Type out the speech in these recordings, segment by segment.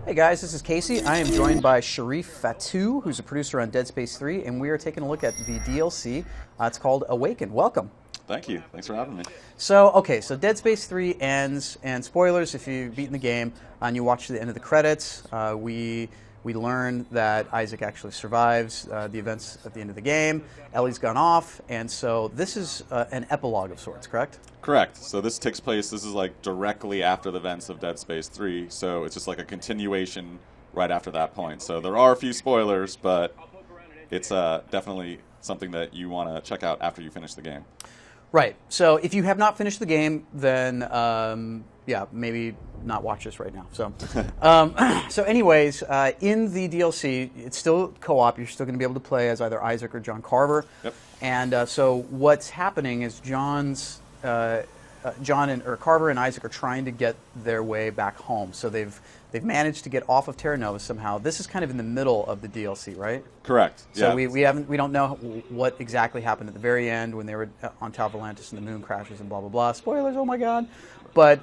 Hey guys, this is Casey. I am joined by Sharif Fatou, who's a producer on Dead Space 3, and we are taking a look at the DLC. It's called Awaken. Welcome. Thank you. Thanks for having me. So Dead Space 3 ends, and spoilers if you've beaten the game, and you watch the end of the credits, we learn that Isaac actually survives the events at the end of the game. Ellie's gone off, and so this is an epilogue of sorts, correct? Correct. So this takes place, this is like directly after the events of Dead Space 3, so it's just like a continuation right after that point. So there are a few spoilers, but it's definitely something that you want to check out after you finish the game. Right. So if you have not finished the game, then yeah, maybe not watch this right now. So, so anyways, in the DLC, it's still co-op. You're still going to be able to play as either Isaac or John Carver. Yep. And so what's happening is Carver and Isaac are trying to get their way back home. So they've managed to get off of Terra Nova somehow. This is kind of in the middle of the DLC, right? Correct. So yeah. we don't know what exactly happened at the very end when they were on Tal Volantis and the moon crashes and blah blah blah. Spoilers! Oh my god! But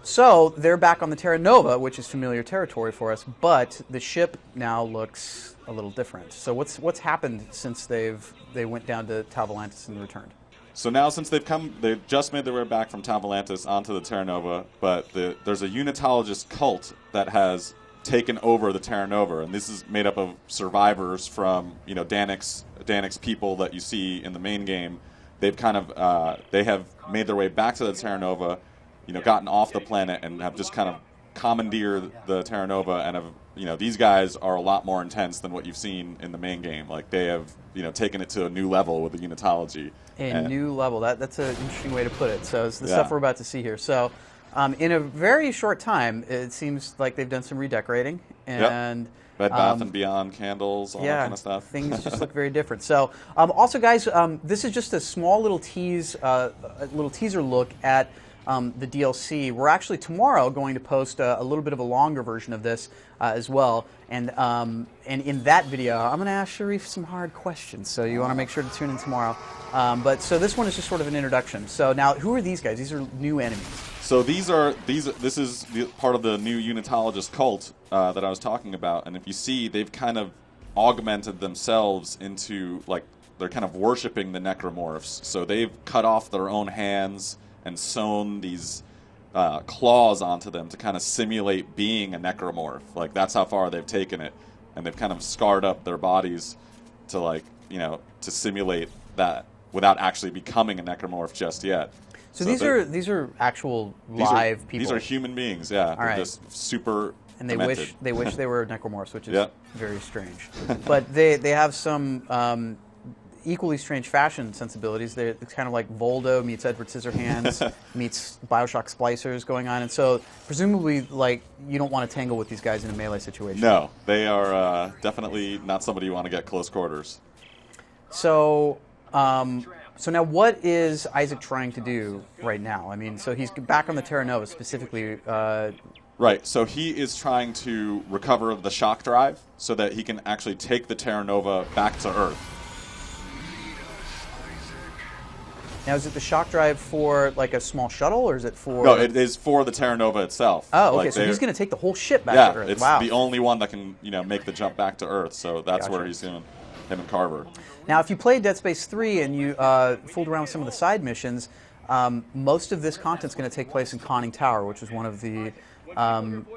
so they're back on the Terra Nova, which is familiar territory for us. But the ship now looks a little different. So what's happened since they went down to Tal Volantis and returned? So now since they've just made their way back from Tal Volantis onto the Terra Nova, but there's a unitologist cult that has taken over the Terra Nova, and this is made up of survivors from Danik's people that you see in the main game. They've kind of they have made their way back to the Terra Nova, gotten off the planet and have just kind of commandeered the Terra Nova, and have these guys are a lot more intense than what you've seen in the main game. Like they have taken it to a new level with the unitology. A new level. That's an interesting way to put it. So it's the stuff we're about to see here. So in a very short time, it seems like they've done some redecorating and Bed Bath and Beyond candles, all that kind of stuff. Things just look very different. So also, guys, this is just a small little a little teaser look at the DLC. We're actually tomorrow going to post a little bit of a longer version of this as well. And in that video, I'm going to ask Sharif some hard questions. So you want to make sure to tune in tomorrow. But so this one is just sort of an introduction. So now, who are these guys? These are new enemies. So this is part of the new unitologist cult that I was talking about. And if you see, they've kind of augmented themselves into, like, they're kind of worshiping the necromorphs. So they've cut off their own hands and sewn these claws onto them to kind of simulate being a necromorph. Like, that's how far they've taken it. And they've kind of scarred up their bodies to, like, to simulate that without actually becoming a necromorph just yet. So these are actual live people. These are human beings, yeah. They're right. Just super and demented. they wish they were necromorphs, which is very strange. But they have some equally strange fashion sensibilities. It's kind of like Voldo meets Edward Scissorhands meets Bioshock Splicers going on. And so presumably, like, you don't want to tangle with these guys in a melee situation. No, they are definitely not somebody you want to get close quarters. So so now what is Isaac trying to do right now? I mean, so he's back on the Terra Nova specifically. Right, so he is trying to recover the shock drive so that he can actually take the Terra Nova back to Earth. Now, is it the shock drive for, like, a small shuttle, or is it for... No, it is for the Terra Nova itself. Oh, okay, like so he's going to take the whole ship back to Earth. Yeah, it's wow. the only one that can, make the jump back to Earth, so that's where he's doing, him and Carver. Now, if you played Dead Space 3 and you fooled around with some of the side missions, most of this content's going to take place in Conning Tower, which was one of the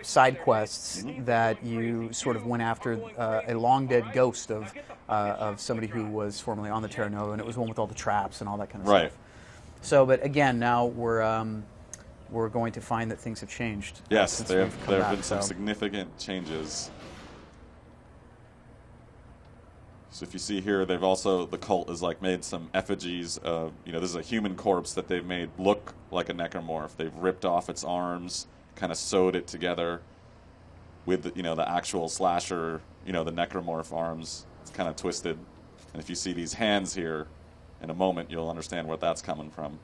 side quests that you sort of went after a long-dead ghost of somebody who was formerly on the Terra Nova, and it was one with all the traps and all that kind of stuff. So, but again, now we're going to find that things have changed. Yes, there have been some significant changes. So if you see here, the cult has like made some effigies of, this is a human corpse that they've made look like a necromorph. They've ripped off its arms, kind of sewed it together with the actual slasher, the necromorph arms. It's kind of twisted. And if you see these hands here, in a moment you'll understand where that's coming from.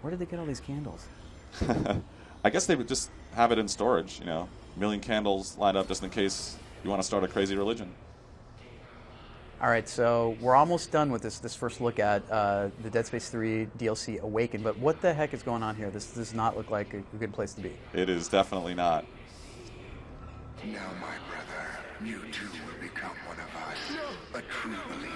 Where did they get all these candles? I guess they would just have it in storage, a million candles lined up just in case you want to start a crazy religion. All right, so we're almost done with this first look at the Dead Space 3 DLC Awakened, but what the heck is going on here? This does not look like a good place to be. It is definitely not. Now, my brother, you too will become one of us, a true believer.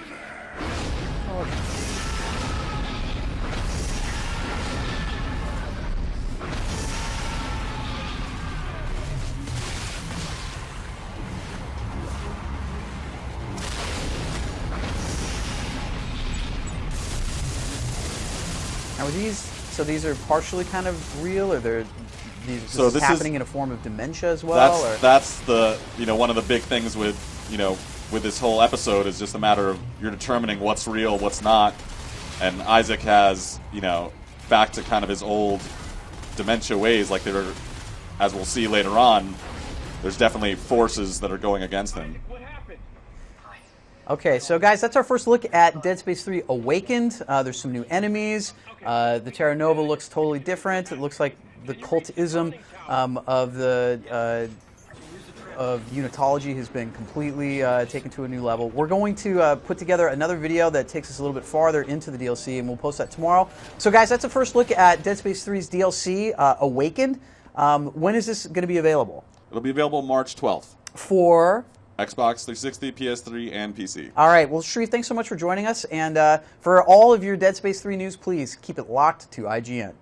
Now, these are partially kind of real, or they're this is happening in a form of dementia as well? That's the one of the big things with with this whole episode is just a matter of you're determining what's real, what's not, and Isaac has back to kind of his old dementia ways, like as we'll see later on. There's definitely forces that are going against him. Okay, so guys, that's our first look at Dead Space 3 Awakened. There's some new enemies. The Terra Nova looks totally different. It looks like the cultism of unitology has been completely taken to a new level. We're going to put together another video that takes us a little bit farther into the DLC, and we'll post that tomorrow. So guys, that's the first look at Dead Space 3's DLC, Awakened. When is this going to be available? It'll be available March 12th. For Xbox 360, PS3, and PC. All right. Well, Sharif, thanks so much for joining us. And for all of your Dead Space 3 news, please keep it locked to IGN.